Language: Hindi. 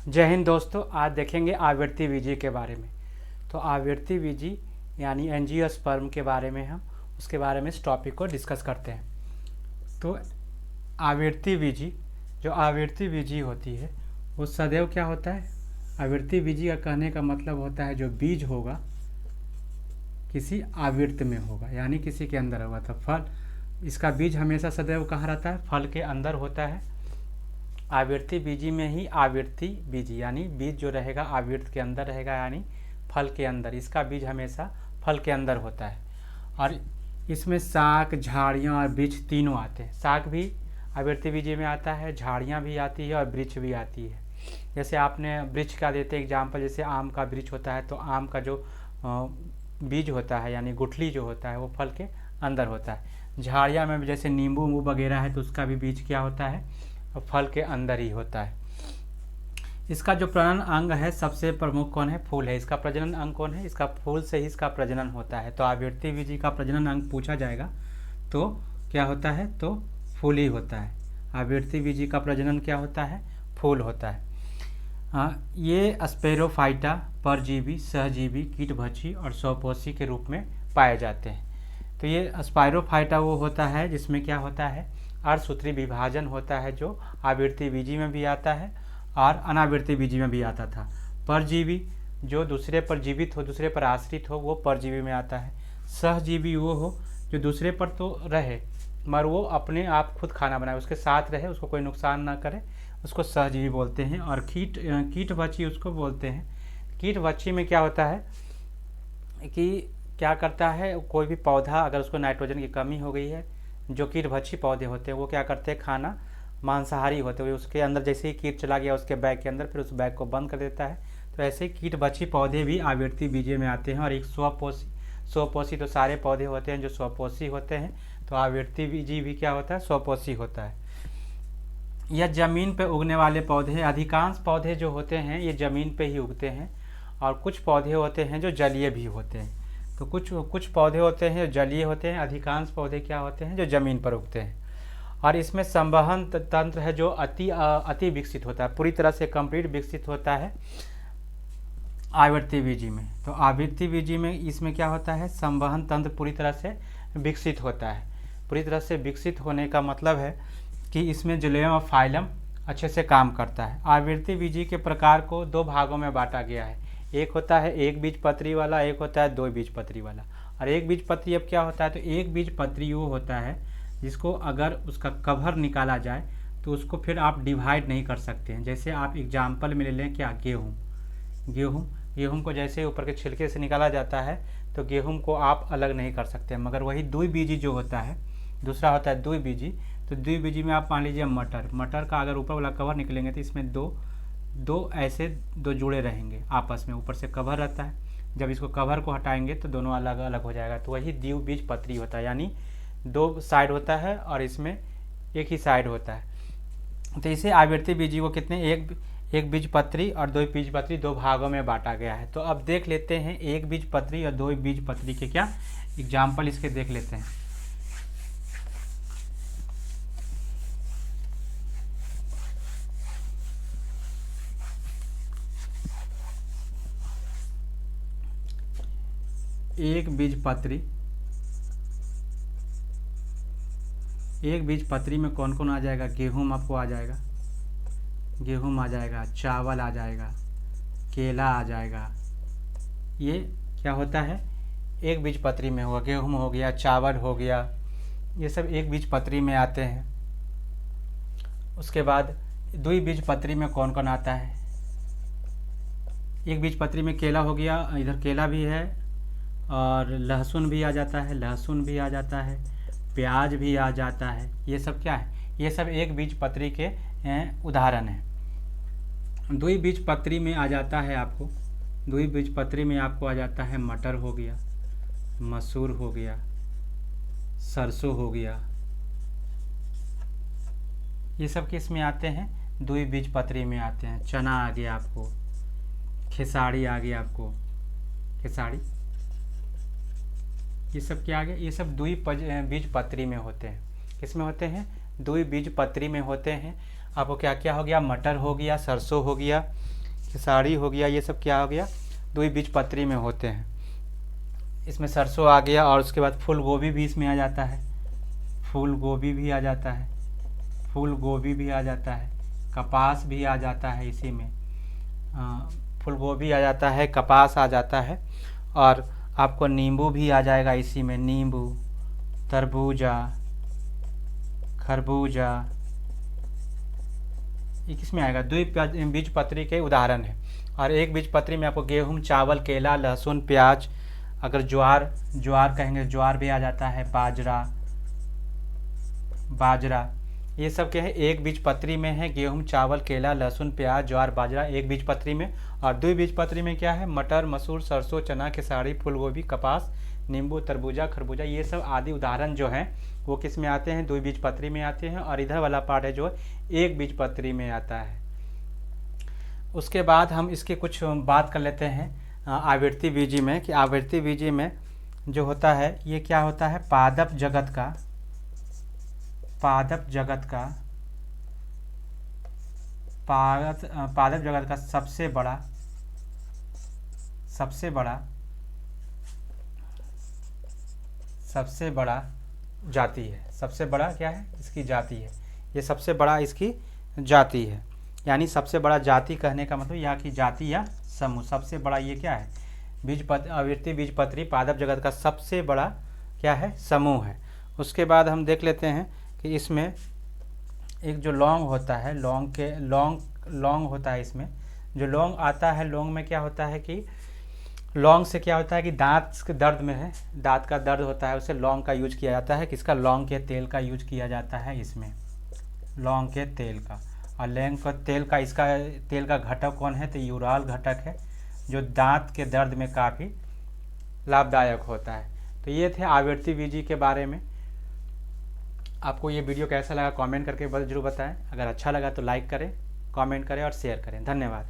जय हिंद दोस्तों, आज देखेंगे आवृत्ति बीजी के बारे में। तो आवृत्ति बीजी यानी एंजियोस्पर्म के बारे में हम उसके बारे में इस टॉपिक को डिस्कस करते हैं। तो आवृत्ति बीजी जो आवृत्ति बीजी होती है वो सदैव क्या होता है, आवृत्ति बीजी का कहने का मतलब होता है जो बीज होगा किसी आवृत्त में होगा, यानी किसी के अंदर होगा। तो फल, इसका बीज हमेशा सदैव कहाँ रहता है, फल के अंदर होता है। आवृत्ति बीजी में ही आवृत्ति बीजी यानी बीज जो रहेगा आवृत्त के अंदर रहेगा, यानी फल के अंदर। इसका बीज हमेशा फल के अंदर होता है और इसमें शाक, झाड़ियाँ और वृक्ष तीनों आते हैं। शाक भी आवृत्ति बीजी में आता है, झाड़ियाँ भी आती है और वृक्ष भी आती है। जैसे आपने वृक्ष का देते एग्जाम्पल, जैसे आम का वृक्ष होता है तो आम का जो बीज होता है यानी गुठली जो होता है वो फल के अंदर होता है। झाड़ियाँ में भी जैसे नींबू वगैरह है तो उसका भी बीज क्या होता है, फल के अंदर ही होता है। इसका जो प्रजनन अंग है सबसे प्रमुख कौन है, फूल है। इसका प्रजनन अंग कौन है, इसका फूल से ही इसका प्रजनन होता है। तो आवृत्ति बीजी का प्रजनन अंग पूछा जाएगा तो क्या होता है, तो फूल ही होता है। आवृत्ति बीजी का प्रजनन क्या होता है, फूल होता है। ये स्पेरोफाइटा परजीवी, सहजीवी, कीटभक्षी और स्वपोषी के रूप में पाए जाते हैं। तो ये स्पायरोफाइटा वो होता है जिसमें क्या होता है, अर्धसूत्री विभाजन होता है, जो आवृत्ति बीजी में भी आता है और अनावृत्ति बीजी में भी आता था। परजीवी जो दूसरे पर जीवित हो, दूसरे पर आश्रित हो, वो परजीवी में आता है। सहजीवी वो हो जो दूसरे पर तो रहे मगर वो अपने आप खुद खाना बनाए, उसके साथ रहे, उसको कोई नुकसान ना करे, उसको सहजीवी बोलते हैं। और कीटभक्षी उसको बोलते हैं। कीटभक्षी में क्या होता है कि क्या करता है, कोई भी पौधा अगर उसको नाइट्रोजन की कमी हो गई है, जो कीटभक्षी पौधे होते हैं वो क्या करते हैं, खाना मांसाहारी होते हुए उसके अंदर जैसे ही कीट चला गया उसके बैग के अंदर, फिर उस बैग को बंद कर देता है। तो ऐसे कीटभक्षी पौधे भी आवृत्ति बीजी में आते हैं। और एक स्वपोषी तो सारे पौधे होते हैं जो स्वपोषी होते हैं। तो आवृत्ति बीजी भी क्या होता है, स्वपोषी होता है। यह जमीन पर उगने वाले पौधे, अधिकांश पौधे जो होते हैं ये जमीन पे ही उगते हैं और कुछ पौधे होते हैं जो जलीय भी होते हैं। तो कुछ पौधे होते हैं जो जलीय होते हैं, अधिकांश पौधे क्या होते हैं जो जमीन पर उगते हैं। और इसमें संवहन तंत्र है जो अति विकसित होता है, पूरी तरह से कंप्लीट विकसित होता है आवृत्ति बीजी में। तो आवृत्ति बीजी में इसमें क्या होता है, संवहन तंत्र पूरी तरह से विकसित होता है। पूरी तरह से विकसित होने का मतलब है कि इसमें जुलेम और फाइलम अच्छे से काम करता है। आवृत्ति बीजी के प्रकार को दो भागों में बांटा गया है। एक होता है एक बीज पत्री वाला, एक होता है दो बीज पत्री वाला। और एक बीज पत्री अब क्या होता है, तो एक बीज पत्री वो होता है जिसको अगर उसका कवर निकाला जाए तो उसको फिर आप डिवाइड नहीं कर सकते हैं। जैसे आप एग्जाम्पल में ले लें क्या, गेहूँ को जैसे ऊपर के छिलके से निकाला जाता है तो गेहूँ को आप अलग नहीं कर सकते। मगर वही द्विबीजी जो होता है, दूसरा होता है द्विबीजी। तो द्विबीजी में आप मान लीजिए मटर का अगर ऊपर वाला कवर निकलेंगे तो इसमें दो ऐसे दो जुड़े रहेंगे आपस में, ऊपर से कवर रहता है। जब इसको कवर को हटाएंगे तो दोनों अलग अलग हो जाएगा। तो वही द्विबीज पत्री होता है, यानी दो साइड होता है और इसमें एक ही साइड होता है। तो इसे आवृत्ति बीजी को कितने, एक बीज पत्री और दो बीज पत्री दो भागों में बांटा गया है। तो अब देख लेते हैं एक बीज पत्री और दो बीज पत्री के क्या एग्जाम्पल इसके देख लेते हैं। एक बीज पत्री में कौन कौन आ जाएगा, गेहूँ आपको आ जाएगा, गेहूँ आ जाएगा, चावल आ जाएगा, केला आ जाएगा। ये क्या होता है, एक बीज पत्री में होगा। गेहूँ हो गया, चावल हो गया, ये सब एक बीज पत्री में आते हैं। उसके बाद द्विबीज पत्री में कौन कौन आता है, एक बीज पत्री में केला हो गया, इधर केला भी है और लहसुन भी आ जाता है, प्याज भी आ जाता है। ये सब क्या है, ये सब एक बीज पत्री के उदाहरण हैं। द्विबीज पत्री में आ जाता है आपको, द्विबीज पत्री में आपको आ जाता है मटर हो गया, मसूर हो गया, सरसों हो गया। ये सब किस में आते हैं, द्विबीज पत्री में आते हैं। चना आ गया आपको, खेसारी आ गया आपको, खेसारी, ये सब क्या आ गया, ये सब द्विबीज पत्री में होते हैं। किस में होते हैं, द्विबीज पत्री में होते हैं। आपको क्या क्या हो गया, मटर हो गया, सरसों हो गया, खेसारी हो गया, ये सब क्या हो गया, द्विबीजपत्री में होते हैं। इसमें सरसों आ गया और उसके बाद फूल गोभी भी इसमें आ जाता है, फूल गोभी भी आ जाता है, फूल गोभी भी आ जाता है, कपास भी आ जाता है इसी में, फूल गोभी आ जाता है, कपास आ जाता है, और आपको नींबू भी आ जाएगा इसी में, नींबू, तरबूजा, खरबूजा, ये किस में आएगा, द्विबीजपत्री के उदाहरण है। और एक बीजपत्री में आपको गेहूँ, चावल, केला, लहसुन, प्याज, अगर ज्वार कहेंगे ज्वार भी आ जाता है, बाजरा, ये सब क्या है, एक बीजपत्री में है। गेहूँ, चावल, केला, लहसुन, प्याज, ज्वार, बाजरा एक बीजपत्री में। और द्विबीजपत्री में क्या है, मटर, मसूर, सरसों, चना, खेसारी, फूलगोभी, कपास, नींबू, तरबूजा, खरबूजा, ये सब आदि उदाहरण जो हैं वो किस में आते हैं, द्विबीजपत्री में आते हैं। और इधर वाला पार्ट है जो एक बीजपत्री में आता है। उसके बाद हम इसकी कुछ बात कर लेते हैं आवृत्ति बीजी में, कि आवृत्ति बीजी में जो होता है ये क्या होता है, पादप जगत का सबसे बड़ा जाति है। सबसे बड़ा क्या है, इसकी जाति है, ये सबसे बड़ा इसकी जाति है। यानी सबसे बड़ा जाति कहने का मतलब यहाँ की जाति या समूह, सबसे बड़ा ये क्या है, आवृत्ति बीजपत्री पादप जगत का सबसे बड़ा क्या है, समूह है। उसके बाद हम देख लेते हैं कि इसमें एक जो लौंग होता है, लौंग होता है, इसमें जो लौंग आता है, लौंग में क्या होता है कि लौंग से क्या होता है कि दांत के दर्द में है, दांत का दर्द होता है, उसे लौंग का यूज किया जाता है। किसका, लौंग के तेल का यूज किया जाता है इसमें, लौंग के तेल का। और लौंग का तेल का, इसका तेल का घटक कौन है, तो यूराल घटक है, जो दांत के दर्द में काफ़ी लाभदायक होता है। तो ये थे आवृत्ति बीजी के बारे में। आपको ये वीडियो कैसा लगा कमेंट करके जरूर बताएं। अगर अच्छा लगा तो लाइक करें, कमेंट करें और शेयर करें। धन्यवाद।